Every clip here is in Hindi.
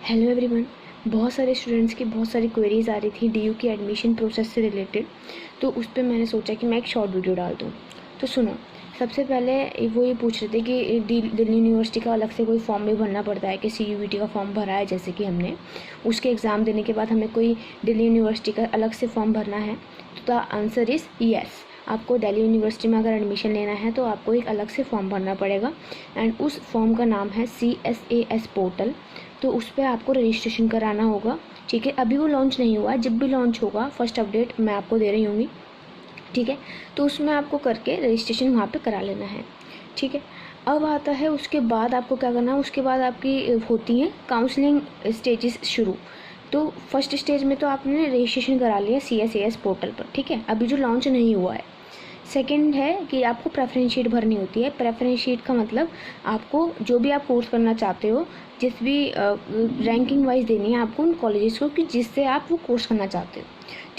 Hello everyone. बहुत सारे स्टूडेंट्स की बहुत सारी क्वेरीज आ रही थी डीयू की एडमिशन प्रोसेस से रिलेटेड, तो उस पर मैंने सोचा कि मैं एक शॉर्ट वीडियो डाल दूँ। तो सुनो, सबसे पहले वो ये पूछ रहे थे कि दिल्ली यूनिवर्सिटी का अलग से कोई फॉर्म भी भरना पड़ता है कि CUET का फॉर्म भरा है जैसे कि हमने, उसके एग्ज़ाम देने के बाद हमें कोई दिल्ली यूनिवर्सिटी का अलग से फॉर्म भरना है। तो द आंसर इज़ येस। आपको दिल्ली यूनिवर्सिटी में अगर एडमिशन लेना है तो आपको एक अलग से फॉर्म भरना पड़ेगा एंड उस फॉर्म का नाम है CSAS पोर्टल। तो उस पर आपको रजिस्ट्रेशन कराना होगा। ठीक है, अभी वो लॉन्च नहीं हुआ है, जब भी लॉन्च होगा फर्स्ट अपडेट मैं आपको दे रही हूँगी। ठीक है, तो उसमें आपको करके रजिस्ट्रेशन वहाँ पे करा लेना है। ठीक है, अब आता है उसके बाद आपको क्या करना है। उसके बाद आपकी होती हैं काउंसलिंग स्टेजेस शुरू। तो फर्स्ट स्टेज में तो आपने रजिस्ट्रेशन करा लिया CSAS पोर्टल पर। ठीक है, अभी जो लॉन्च नहीं हुआ है। सेकंड है कि आपको प्रेफरेंस शीट भरनी होती है। प्रेफरेंस शीट का मतलब आपको जो भी आप कोर्स करना चाहते हो, जिस भी रैंकिंग वाइज देनी है आपको उन कॉलेजेस को कि जिससे आप वो कोर्स करना चाहते हो।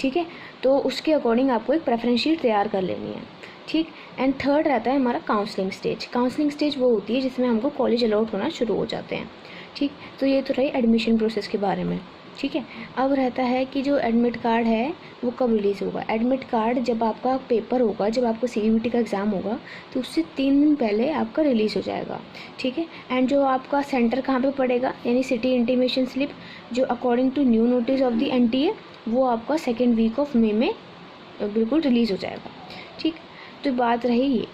ठीक है, तो उसके अकॉर्डिंग आपको एक प्रेफरेंस शीट तैयार कर लेनी है। ठीक, एंड थर्ड रहता है हमारा काउंसलिंग स्टेज। काउंसलिंग स्टेज वो होती है जिसमें हमको कॉलेज अलॉट होना शुरू हो जाते हैं। ठीक, तो ये तो रही एडमिशन प्रोसेस के बारे में। ठीक है, अब रहता है कि जो एडमिट कार्ड है वो कब रिलीज़ होगा। एडमिट कार्ड जब आपका पेपर होगा, जब आपको CUET का एग्ज़ाम होगा, तो उससे 3 दिन पहले आपका रिलीज़ हो जाएगा। ठीक है, एंड जो आपका सेंटर कहाँ पे पड़ेगा यानी सिटी इंटीमेशन स्लिप जो according to new notice of the NTA वो आपका सेकेंड वीक ऑफ मई में बिल्कुल रिलीज़ हो जाएगा। ठीक, तो बात रही ये।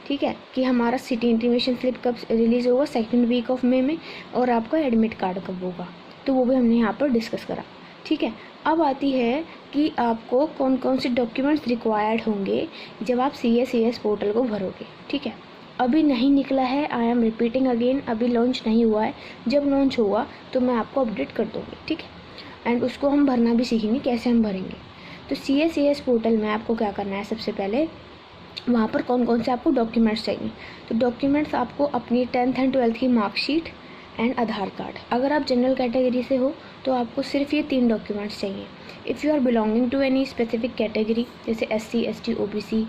ठीक है, कि हमारा सिटी इंटीमेशन स्लिप कब रिलीज़ होगा, सेकेंड वीक ऑफ मई में, और आपका एडमिट कार्ड कब होगा, तो वो भी हमने यहाँ पर डिस्कस करा। ठीक है, अब आती है कि आपको कौन कौन से डॉक्यूमेंट्स रिक्वायर्ड होंगे जब आप CSAS पोर्टल को भरोगे। ठीक है, अभी नहीं निकला है, आई एम रिपीटिंग अगेन, अभी लॉन्च नहीं हुआ है। जब लॉन्च होगा तो मैं आपको अपडेट कर दूँगी। ठीक है, एंड उसको हम भरना भी सीखेंगे कैसे हम भरेंगे। तो CSAS पोर्टल में आपको क्या करना है, सबसे पहले वहाँ पर कौन कौन से आपको डॉक्यूमेंट्स चाहिए। तो डॉक्यूमेंट्स आपको अपनी 10th एंड 12th की मार्कशीट एंड आधार कार्ड। अगर आप जनरल कैटेगरी से हो तो आपको सिर्फ ये 3 डॉक्यूमेंट्स चाहिए। If you are belonging to any specific category जैसे SC ST OBC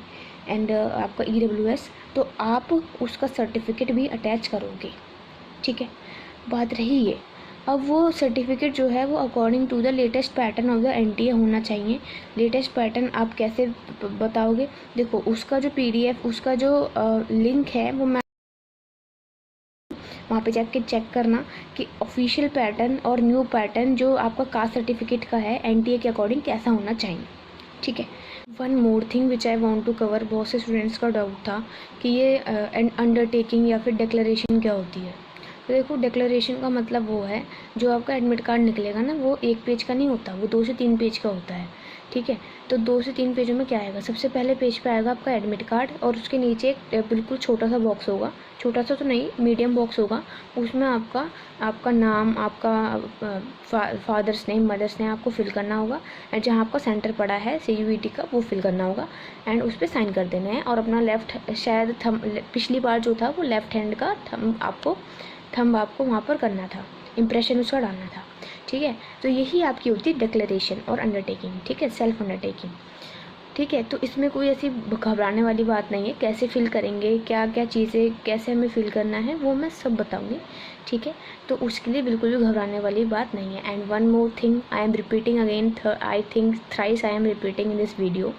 एंड आपका EWS, तो आप उसका सर्टिफिकेट भी अटैच करोगे। ठीक है, बात रही ये। अब वो सर्टिफिकेट जो है वो according to the latest pattern of the NTA होना चाहिए। लेटेस्ट पैटर्न आप कैसे बताओगे, देखो उसका जो PDF उसका जो लिंक है वो मैं वहाँ पे जाके चेक करना कि ऑफिशियल पैटर्न और न्यू पैटर्न जो आपका कास्ट सर्टिफिकेट का है NTA के अकॉर्डिंग कैसा होना चाहिए। ठीक है, one more thing which I want to cover. बहुत से स्टूडेंट्स का डाउट था कि ये अंडरटेकिंग या फिर डिक्लेरेशन क्या होती है। तो देखो, डिक्लेरेशन का मतलब वो है जो आपका एडमिट कार्ड निकलेगा ना, वो 1 पेज का नहीं होता, वो 2 से 3 पेज का होता है। ठीक है, तो 2 से 3 पेजों में क्या आएगा, सबसे पहले पेज पे आएगा आपका एडमिट कार्ड और उसके नीचे एक बिल्कुल छोटा सा बॉक्स होगा, छोटा सा तो नहीं मीडियम बॉक्स होगा। उसमें आपका नाम, आपका फादर्स नेम, मदर्स नेम आपको फिल करना होगा एंड जहाँ आपका सेंटर पड़ा है CUET का वो फिल करना होगा एंड उस पर साइन कर देना है। और अपना लेफ्ट शायद थंब, पिछली बार जो था वो लेफ्ट हैंड का थंब आपको वहाँ पर करना था, इम्प्रेशन उसका डालना था। ठीक है, तो यही आपकी होती है डिक्लेरेशन और अंडरटेकिंग। ठीक है, सेल्फ अंडरटेकिंग। ठीक है, तो इसमें कोई ऐसी घबराने वाली बात नहीं है। कैसे फिल करेंगे, क्या क्या चीज़ें कैसे हमें फिल करना है वो मैं सब बताऊंगी। ठीक है, तो उसके लिए बिल्कुल भी घबराने वाली बात नहीं है। And one more thing I am repeating again, I think thrice I am repeating in this video.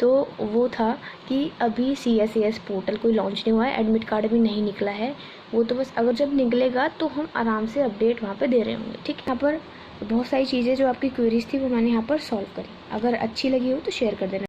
तो वो था कि अभी CSAS पोर्टल कोई लॉन्च नहीं हुआ है, एडमिट कार्ड भी नहीं निकला है। वो तो बस अगर जब निकलेगा तो हम आराम से अपडेट वहाँ पे दे रहे होंगे। ठीक है, यहाँ पर बहुत सारी चीज़ें जो आपकी क्वेरीज थी वो मैंने यहाँ पर सॉल्व करी। अगर अच्छी लगी हो तो शेयर कर देना।